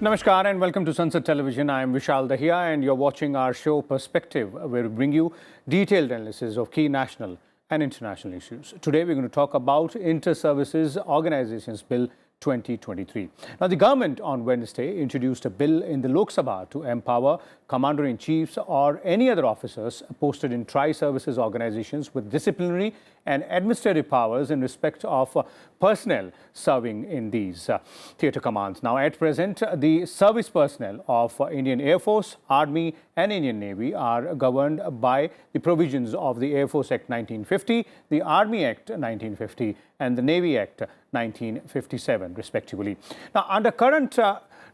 Namaskar and welcome to Sansad Television. I am Vishal Dahiya and you're watching our show Perspective, where we bring you detailed analysis of key national and international issues. Today we're going to talk about Inter-Services Organizations Bill 2023. Now, the government on Wednesday introduced a bill in the Lok Sabha to empower commander-in-chiefs or any other officers posted in tri-services organizations with disciplinary and administrative powers in respect of personnel serving in these theatre commands. Now, at present, the service personnel of Indian Air Force, Army and Indian Navy are governed by the provisions of the Air Force Act 1950, the Army Act 1950 and the Navy Act 1957, respectively. Now, under current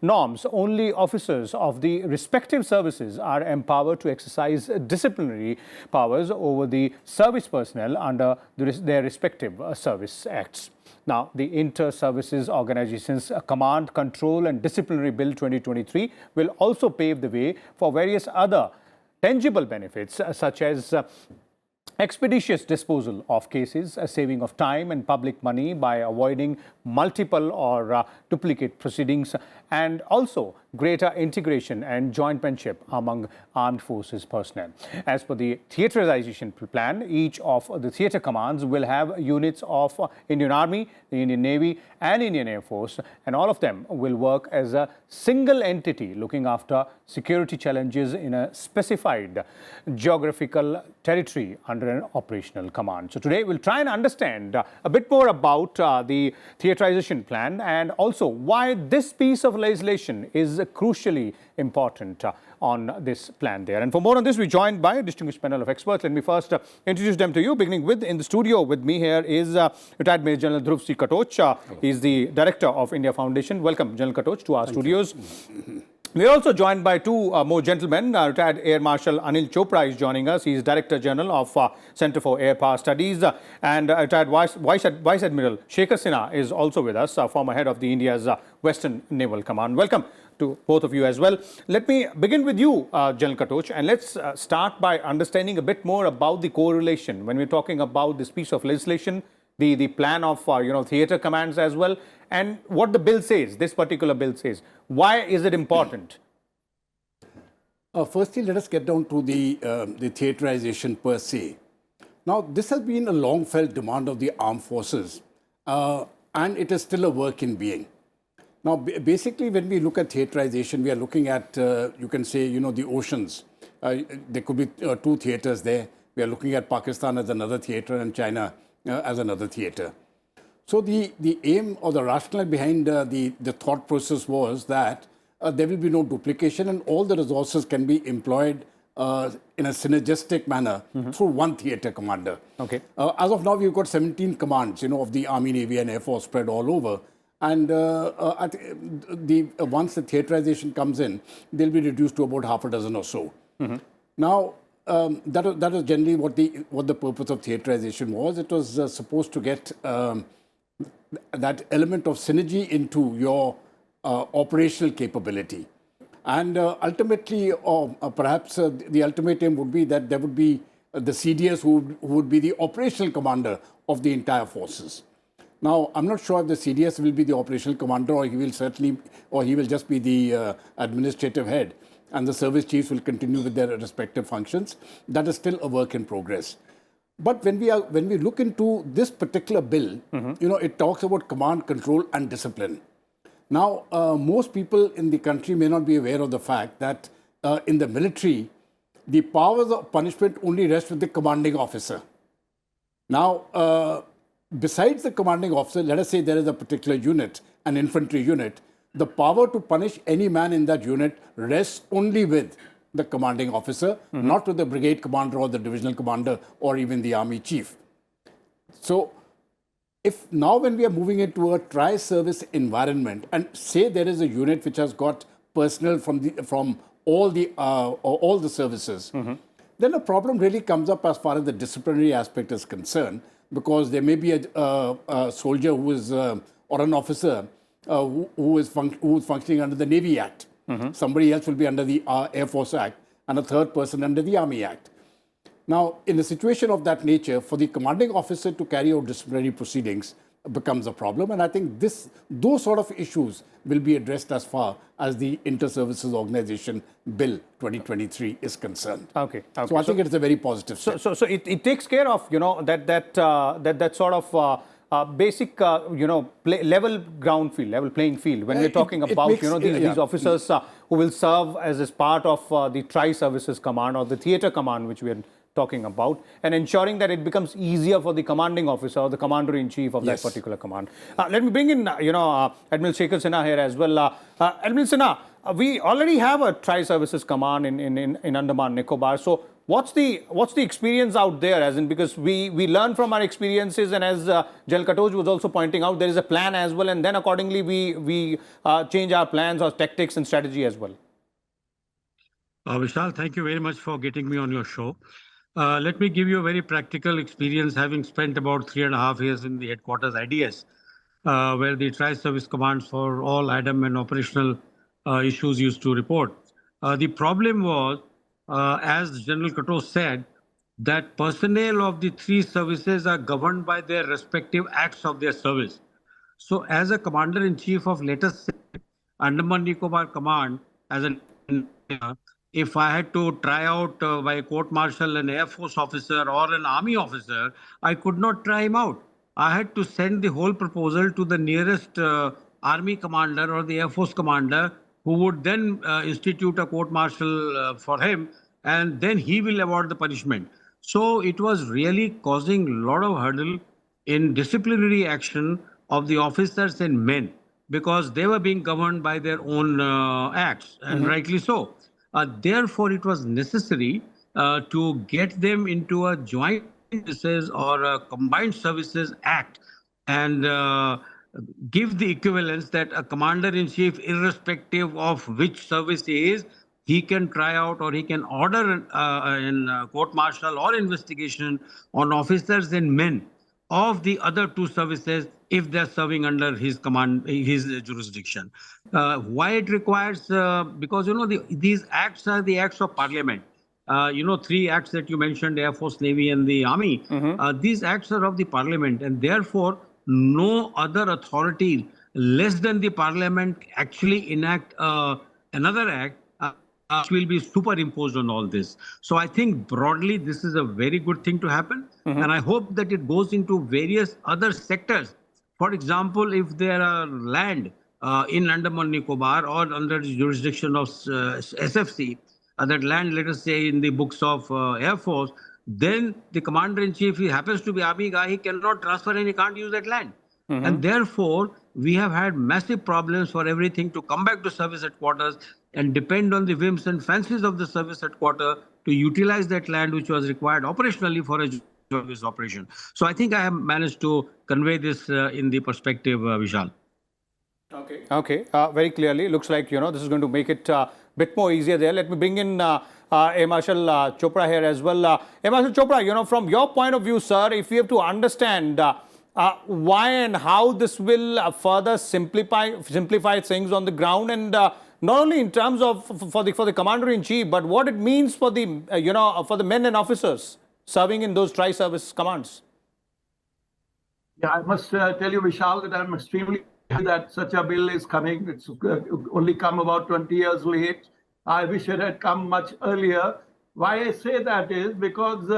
norms, only officers of the respective services are empowered to exercise disciplinary powers over the service personnel under their respective service acts. Now, the Inter-Services Organizations Command, Control and Disciplinary Bill 2023 will also pave the way for various other tangible benefits such as expeditious disposal of cases, a saving of time and public money by avoiding multiple or duplicate proceedings, and also greater integration and jointmanship among armed forces personnel. As per the theaterization plan, each of the theatre commands will have units of Indian Army, the Indian Navy and Indian Air Force, and all of them will work as a single entity looking after security challenges in a specified geographical territory under an operational command. So today we'll try and understand a bit more about the theaterization plan and also why this piece of legislation is crucially important on this plan there. And for more on this, we're joined by a distinguished panel of experts. Let me first introduce them to you, beginning with, in the studio with me here is retired Major General Dhruv C. Katoch. He's the Director of India Foundation. Welcome, General Katoch, to our studios. We are also joined by two more gentlemen. Retired Air Marshal Anil Chopra is joining us. He is Director General of Centre for Air Power Studies. And retired Vice Admiral Shekhar Sinha is also with us, former head of the India's Western Naval Command. Welcome to both of you as well. Let me begin with you, General Katoch, and let's start by understanding a bit more about the correlation when we're talking about this piece of legislation, the plan of theatre commands as well, and what the bill says, this particular bill says. Why is it important? Firstly, let us get down to the theaterization per se. Now, this has been a long-felt demand of the armed forces, and it is still a work in being. Now, basically, when we look at theaterization, we are looking at, you can say, the oceans. There could be two theatres there. We are looking at Pakistan as another theatre and China as another theatre. So the aim or the rationale behind the thought process was that there will be no duplication and all the resources can be employed in a synergistic manner through one theatre commander. Okay. As of now, we've got 17 commands, of the Army, Navy and Air Force spread all over. And once the theaterization comes in, they'll be reduced to about half a dozen or so. Now, that was generally what the purpose of theaterization was. It was supposed to get that element of synergy into your operational capability. And ultimately, or perhaps the ultimate aim would be that there would be the CDS who would be the operational commander of the entire forces. Now, I'm not sure if the CDS will be the operational commander or he will just be the administrative head and the service chiefs will continue with their respective functions. That is still a work in progress. But when we look into this particular bill, it talks about command, control and discipline. Now, most people in the country may not be aware of the fact that in the military, the powers of punishment only rest with the commanding officer. Now, besides the commanding officer, let us say there is a particular unit, an infantry unit, the power to punish any man in that unit rests only with the commanding officer, not with the brigade commander or the divisional commander or even the army chief. So, if now when we are moving into a tri-service environment and say there is a unit which has got personnel from all the services, then a problem really comes up as far as the disciplinary aspect is concerned, because there may be a soldier who is or an officer who is functioning under the Navy Act. Somebody else will be under the Air Force Act and a third person under the Army Act. Now, in a situation of that nature, for the commanding officer to carry out disciplinary proceedings, becomes a problem. And I think those sort of issues will be addressed as far as the Inter-Services Organization Bill 2023 is concerned. Okay. So I think it's a very positive step. So it takes care of, that sort of basic, level ground field, level playing field. When we're talking about, these officers who will serve as part of the Tri-Services Command or the Theatre Command, which we are talking about, and ensuring that it becomes easier for the commanding officer or the commander-in-chief of that particular command. Let me bring in, Admiral Shekhar Sinha here as well. Admiral Sinha, we already have a Tri-Services Command in Andaman Nicobar. So what's the experience out there? As in, because we learn from our experiences, and as Jal Katoj was also pointing out, there is a plan as well, and then accordingly we change our plans or tactics and strategy as well. Vishal, thank you very much for getting me on your show. Let me give you a very practical experience, having spent about 3.5 years in the headquarters IDS, where the Tri-Service Commands for all ADAM and operational issues used to report. The problem was, as General Katoj said, that personnel of the three services are governed by their respective acts of their service. So as a commander-in-chief of, let us say, Andaman Nicobar Command, as an if I had to try out by a court-martial an Air Force officer or an Army officer, I could not try him out. I had to send the whole proposal to the nearest Army commander or the Air Force commander, who would then institute a court-martial for him, and then he will award the punishment. So it was really causing a lot of hurdle in disciplinary action of the officers and men, because they were being governed by their own acts, and rightly so. Therefore, it was necessary to get them into a joint services or a combined services act, and give the equivalence that a commander-in-chief, irrespective of which service he is, he can try out or he can order in court-martial or investigation on officers and men of the other two services if they're serving under his command, his jurisdiction. Why it requires? Because, these acts are the acts of parliament. 3 acts that you mentioned, Air Force, Navy and the Army, these acts are of the parliament, and therefore no other authority less than the parliament actually enact another act which will be superimposed on all this. So I think broadly this is a very good thing to happen, and I hope that it goes into various other sectors. For example, if there are land in Andaman Nicobar or under the jurisdiction of SFC, that land, let us say, in the books of Air Force, then the commander-in-chief, he happens to be Army guy, he cannot transfer and he can't use that land. And therefore, we have had massive problems for everything to come back to service headquarters and depend on the whims and fancies of the service headquarters to utilize that land which was required operationally for a service operation. So I think I have managed to convey this in the perspective, Vishal. Okay. Very clearly, looks like, this is going to make it a bit more easier there. Let me bring in Air Marshal Chopra here as well. Air Marshal Chopra, from your point of view, sir, if we have to understand why and how this will further simplify things on the ground, and not only in terms of for the commander-in-chief, but what it means for the for the men and officers serving in those tri-service commands. Yeah, I must tell you, Vishal, that I'm extremely happy that such a bill is coming. It's only come about 20 years late. I wish it had come much earlier. Why I say that is because,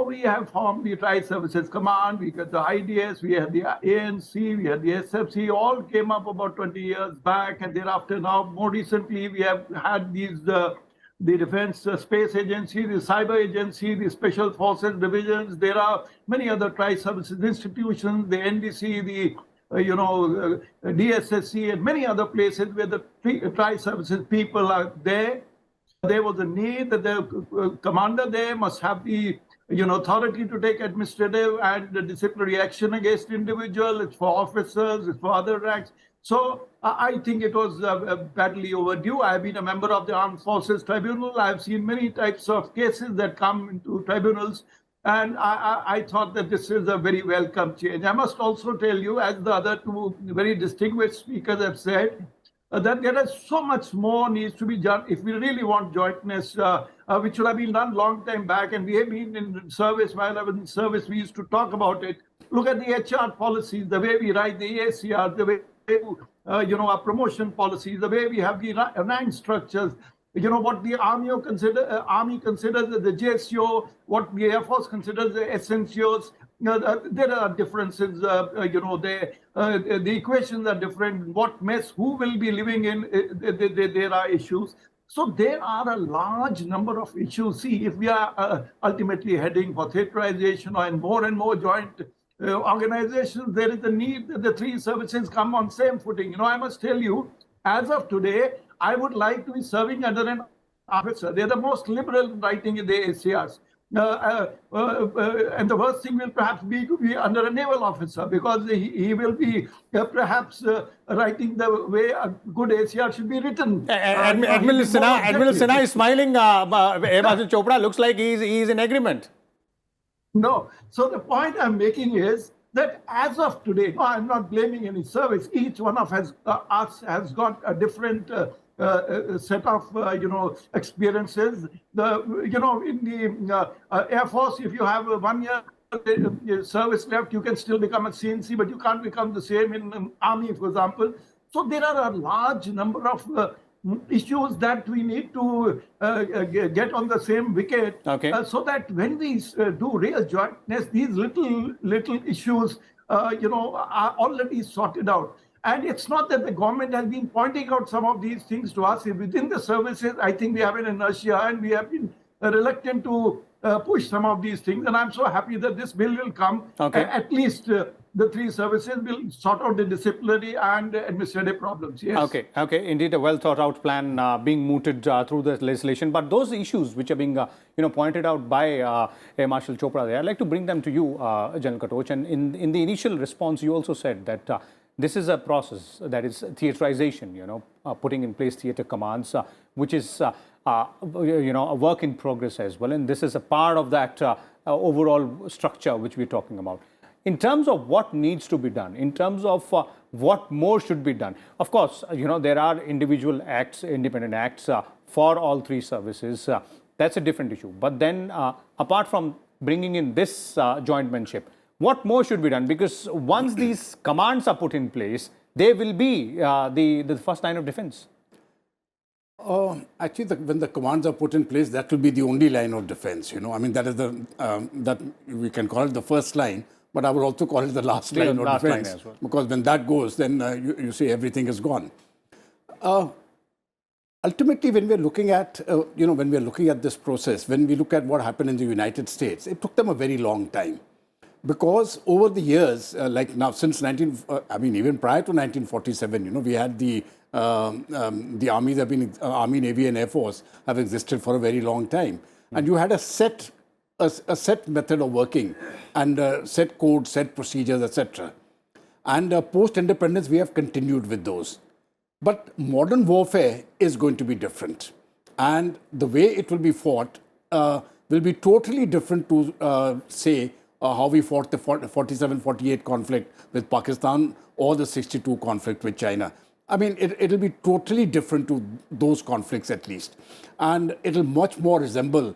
we have formed the Tri-Services Command, we got the IDS, we had the ANC, we had the SFC, all came up about 20 years back, and thereafter now, more recently, we have had these, the Defense Space Agency, the Cyber Agency, the Special Forces Divisions. There are many other Tri-Services institutions, the NDC, the DSSC, and many other places where the Tri-Services people are there. There was a need that the commander there must have the authority to take administrative and disciplinary action against individuals. It's for officers, it's for other ranks. So I think it was badly overdue. I have been a member of the Armed Forces Tribunal. I have seen many types of cases that come into tribunals, and I thought that this is a very welcome change. I must also tell you, as the other two very distinguished speakers have said, that there is so much more needs to be done if we really want jointness, which should have been done long time back. And we have been in service. While I was in service, we used to talk about it. Look at the HR policies, the way we write the ACR, the way our promotion policies, the way we have the rank structures. What the Army considers the JSO, what the Air Force considers the SNCOs. There are differences. The equations are different. What mess, who will be living in? There are issues. So there are a large number of issues. See, if we are ultimately heading for theaterization and more joint organizations, there is a need that the three services come on same footing. I must tell you, as of today, I would like to be serving under an officer. They're the most liberal writing in the ACRs. And the worst thing will perhaps be to be under a naval officer, because he will be perhaps writing the way a good ACR should be written. Admiral Sinha is smiling. Air Marshal Chopra looks like he's in agreement. No. So the point I'm making is that as of today, I'm not blaming any service. Each one of us has got a different set of experiences. In the Air Force, if you have 1 year service left, you can still become a CNC, but you can't become the same in Army, for example. So there are a large number of issues that we need to get on the same wicket, so that when we do real jointness, these little issues are already sorted out. And it's not that the government has been pointing out some of these things to us. Within the services, I think we have an inertia, and we have been reluctant to push some of these things. And I'm so happy that this bill will come. At least the three services will sort out the disciplinary and administrative problems. Yes. Okay. Indeed, a well thought out plan being mooted through the legislation. But those issues which are being pointed out by Air Marshal Chopra there, I'd like to bring them to you, General Katoch. And in the initial response, you also said that this is a process that is theaterization, putting in place theater commands, which is a work in progress as well. And this is a part of that overall structure which we're talking about. In terms of what needs to be done, in terms of what more should be done, of course, there are individual acts, independent acts for all three services. That's a different issue. But then apart from bringing in this jointmanship, what more should be done? Because once these commands are put in place, they will be the first line of defense. Actually, when the commands are put in place, that will be the only line of defense. I mean, that is that we can call it the first line, but I would also call it the last line of defense. As well. Because when that goes, then you say everything is gone. Ultimately, when we're looking at this process, when we look at what happened in the United States, it took them a very long time. Because over the years, like now since even prior to 1947, we had the armies have been Army, Navy, and Air Force have existed for a very long time, and you had a set method of working, and set codes, set procedures, etc. And post-independence, we have continued with those. But modern warfare is going to be different, and the way it will be fought will be totally different to say. How we fought the 47-48 conflict with Pakistan or the 62 conflict with China. I mean, it'll be totally different to those conflicts at least. And it'll much more resemble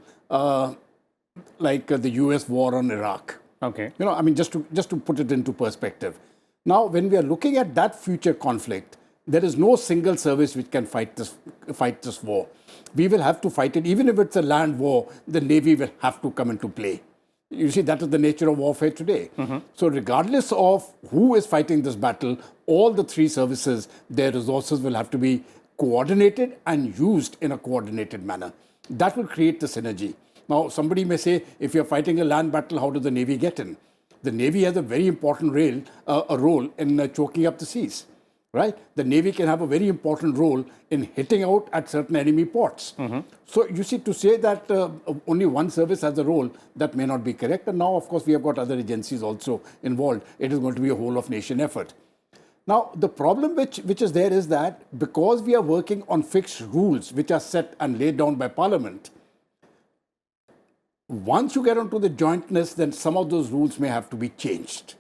like the US war on Iraq. Just to put it into perspective. Now, when we are looking at that future conflict, there is no single service which can fight this war. We will have to fight it. Even if it's a land war, the Navy will have to come into play. You see, that is the nature of warfare today. So regardless of who is fighting this battle, all the three services, their resources will have to be coordinated and used in a coordinated manner. That will create the synergy. Now, somebody may say, if you're fighting a land battle, how does the Navy get in? The Navy has a very important role in choking up the seas. Right? The Navy can have a very important role in hitting out at certain enemy ports. So you see, to say that only one service has a role, that may not be correct. And now, of course, we have got other agencies also involved. It is going to be a whole of nation effort. Now, the problem which is there is that because we are working on fixed rules which are set and laid down by Parliament, once you get onto the jointness, then some of those rules may have to be changed.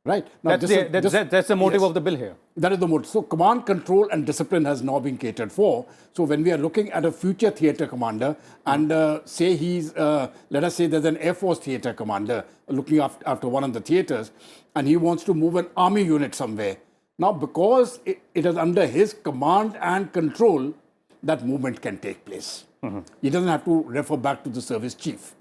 Right? Now, That's the motive yes. of the bill here. That is the motive. So command, control and discipline has now been catered for. So when we are looking at a future theatre commander and say he's, let us say there's an Air Force theatre commander looking after one of the theatres and he wants to move an army unit somewhere. Now, because it is under his command and control, that movement can take place. He doesn't have to refer back to the service chief.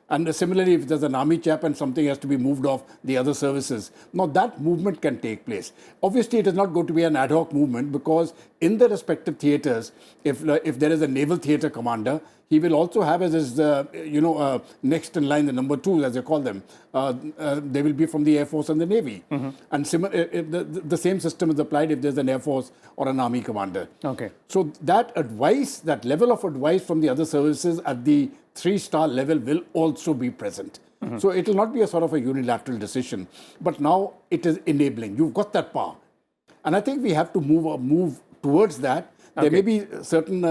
And similarly, if there's an army chap and something has to be moved off the other services, now that movement can take place. Obviously, it is not going to be an ad hoc movement because in the respective theatres, if there is a naval theatre commander, he will also have as his, next in line, the number two, as they call them. They will be from the Air Force and the Navy. And the same system is applied if there's an Air Force or an Army commander. Okay. So that advice, that level of advice from the other services at the 3-star level will also be present. So it will not be a sort of a unilateral decision. But now it is enabling. You've got that power. And I think we have to move towards that. There may be certain,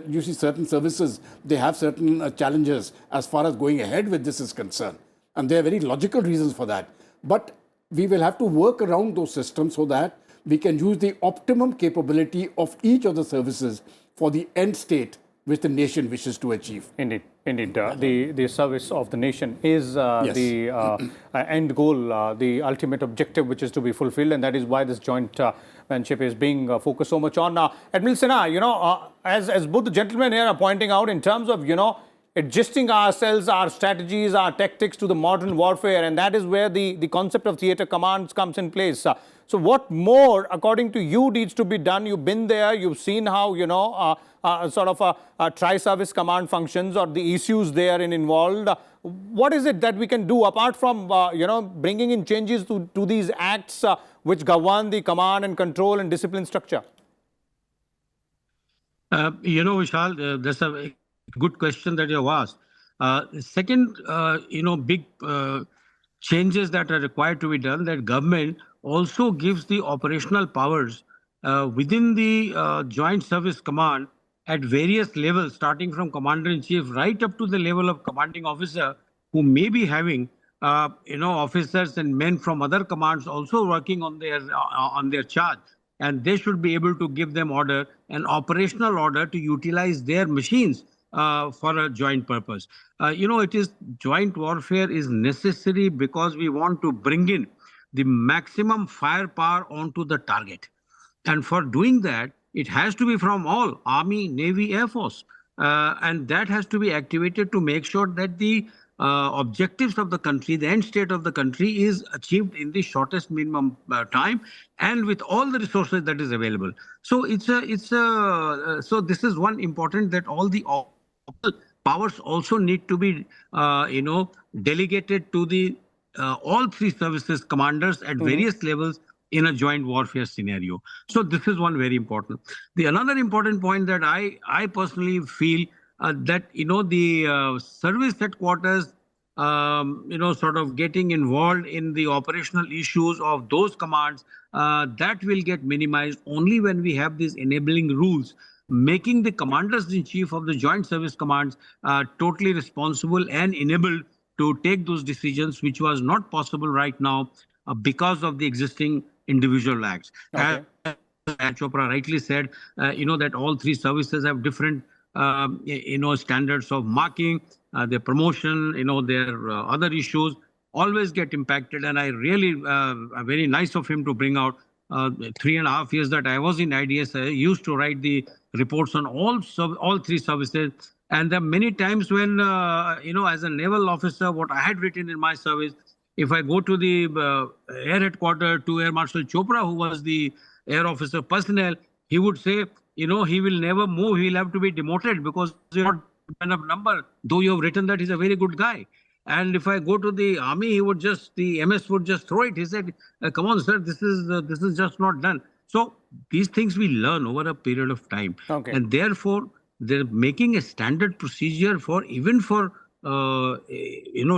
you see certain services, they have certain challenges as far as going ahead with this is concerned. And there are very logical reasons for that. But we will have to work around those systems so that we can use the optimum capability of each of the services for the end state which the nation wishes to achieve. Indeed. Indeed, the service of the nation is the end goal, the ultimate objective which is to be fulfilled, and that is why this jointmanship is being focused so much on. Admiral Sinha, as both the gentlemen here are pointing out, in terms of, adjusting ourselves, our strategies, our tactics to the modern warfare, and that is where the concept of theatre commands comes in place. So what more, according to you, needs to be done? You've been there, you've seen how, sort of a tri-service command functions or the issues there involved. What is it that we can do apart from, bringing in changes to these acts which govern the command and control and discipline structure? Vishal, that's a good question that you have asked. Second, big changes that are required to be done, that government also gives the operational powers within the Joint Service Command at various levels, starting from Commander-in-Chief right up to the level of commanding officer, who may be having officers and men from other commands also working on their charge. And they should be able to give them order, an operational order to utilize their machines for a joint purpose. It is joint warfare is necessary because we want to bring in the maximum firepower onto the target. And for doing that, it has to be from all Army, Navy, Air Force. And that has to be activated to make sure that the objectives of the country, the end state of the country, is achieved in the shortest minimum time and with all the resources that is available. So so this is one important, that all the powers also need to be delegated to the all three services commanders at various levels in a joint warfare scenario. So this is one very important. The another important point that I personally feel that the service headquarters sort of getting involved in the operational issues of those commands, that will get minimized only when we have these enabling rules, making the commanders-in-chief of the Joint Service Commands totally responsible and enabled to take those decisions, which was not possible right now because of the existing individual acts. Okay. As Chopra rightly said, that all three services have different standards of marking, their promotion, their other issues always get impacted. And I really, very nice of him to bring out 3.5 years that I was in IDS. I used to write the reports on all three services. And there are many times when, as a naval officer, what I had written in my service, if I go to the air headquarters to Air Marshal Chopra, who was the air officer personnel, he would say, he will never move. He'll have to be demoted because you're not enough number, though you have written that he's a very good guy. And if I go to the army, the MS would just throw it. He said, come on, sir, this is just not done. So these things we learn over a period of time. Okay. And therefore, they're making a standard procedure for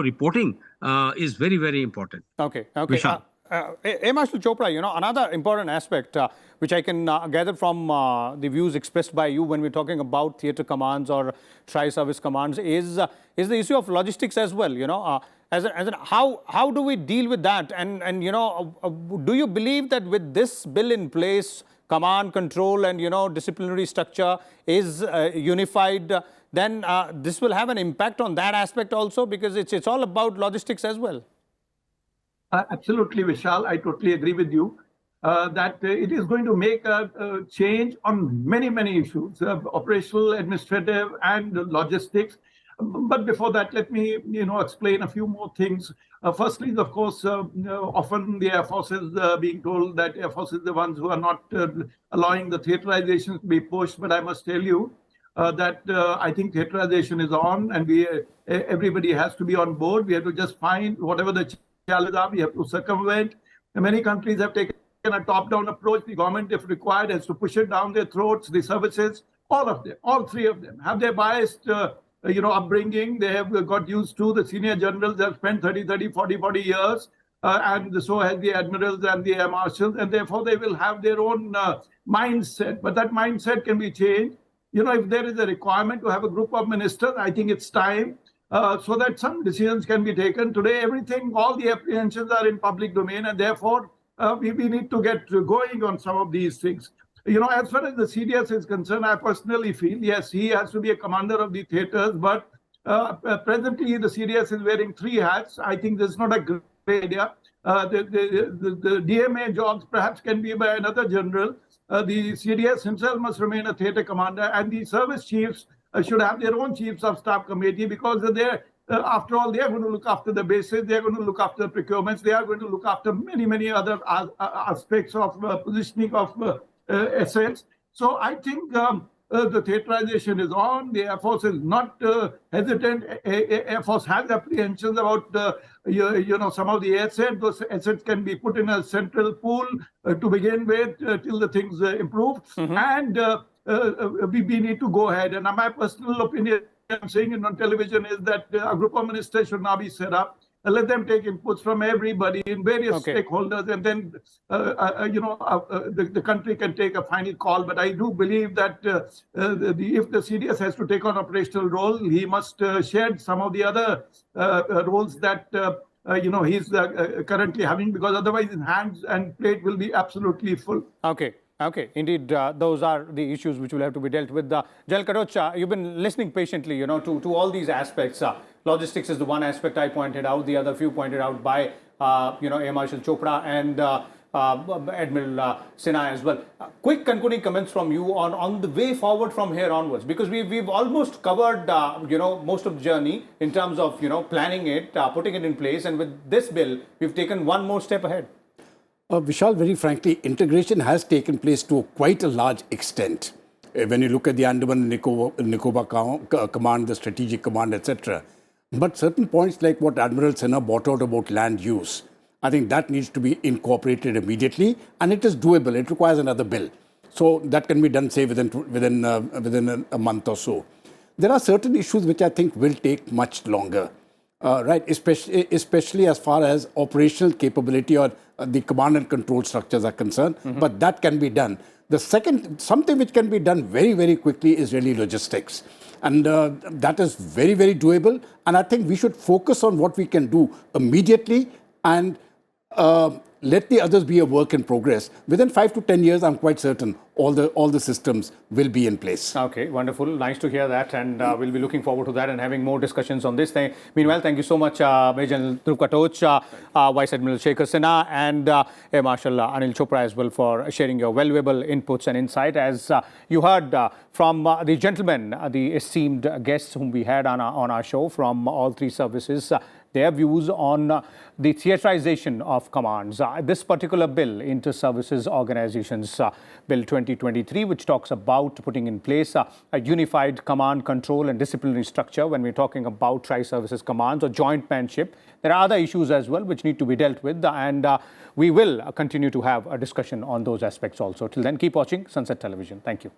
reporting is very, very important. Okay. Air Marshal Chopra, another important aspect which I can gather from the views expressed by you when we're talking about theatre commands or tri-service commands is the issue of logistics as well. how do we deal with that? And do you believe that with this bill in place, command, control, and disciplinary structure is unified, then this will have an impact on that aspect also, because it's all about logistics as well. Absolutely, Vishal. I totally agree with you that it is going to make a change on many, many issues, operational, administrative, and logistics. But before that, let me, explain a few more things. Firstly, of course, often the Air Force is being told that Air Force is the ones who are not allowing the theaterization to be pushed. But I must tell you that I think theaterization is on, and everybody has to be on board. We have to just find whatever the challenges are. We have to circumvent. And many countries have taken a top-down approach. The government, if required, has to push it down their throats. The services, all of them, all three of them, have their biased upbringing. They have got used to. The senior generals have spent 40 years, and so has the admirals and the air marshals, and therefore they will have their own mindset. But that mindset can be changed. If there is a requirement to have a group of ministers, I think it's time so that some decisions can be taken. Today, all the apprehensions are in public domain, and therefore we need to get going on some of these things. As far as the CDS is concerned, I personally feel, yes, he has to be a commander of the theaters, but presently the CDS is wearing 3 hats. I think this is not a great idea. The DMA jobs perhaps can be by another general. The CDS himself must remain a theater commander, and the service chiefs should have their own chiefs of staff committee, because after all, they are going to look after the bases, they are going to look after procurements, they are going to look after many, many other aspects of positioning of assets. So I think the theaterization is on. The Air Force is not hesitant. Air Force has apprehensions about some of the assets. Those assets can be put in a central pool to begin with till the things improve. And we need to go ahead. And my personal opinion, I'm saying it on television, is that a group of ministers should now be set up. Let them take inputs from everybody in various stakeholders, and then the country can take a final call. But I do believe that if the CDS has to take on operational role, he must shed some of the other roles that he's currently having, because otherwise his hands and plate will be absolutely full. Okay, indeed, those are the issues which will have to be dealt with. General Katoch, you've been listening patiently, to all these aspects. Logistics is the one aspect I pointed out. The other few pointed out by, Air Marshal Chopra and Admiral Sinha as well. Quick concluding comments from you on the way forward from here onwards, because we've almost covered, most of the journey in terms of, planning it, putting it in place, and with this bill, we've taken one more step ahead. Vishal, very frankly, integration has taken place to quite a large extent. When you look at the Andaman and Nicobar Command, the Strategic Command, etc. But certain points like what Admiral Sinha brought out about land use, I think that needs to be incorporated immediately, and it is doable. It requires another bill. So that can be done, say, within a month or so. There are certain issues which I think will take much longer. Right, especially as far as operational capability or the command and control structures are concerned, but that can be done. The second, something which can be done very, very quickly is really logistics. And that is very, very doable. And I think we should focus on what we can do immediately and let the others be a work in progress. Within 5 to 10 years, I'm quite certain all the systems will be in place. Okay, wonderful. Nice to hear that, and we'll be looking forward to that and having more discussions on this thing. Meanwhile, thank you so much, Major General Dhruv Katoch, Vice Admiral Shekhar Sinha, and Air Marshal Anil Chopra as well, for sharing your valuable inputs and insight. As you heard from the gentlemen, the esteemed guests whom we had on our show from all three services, their views on the theaterization of commands. This particular bill, Inter-Services Organizations Bill 2023, which talks about putting in place a unified command, control and disciplinary structure when we're talking about tri-services commands or jointmanship. There are other issues as well which need to be dealt with, and we will continue to have a discussion on those aspects also. Till then, keep watching Sansad Television. Thank you.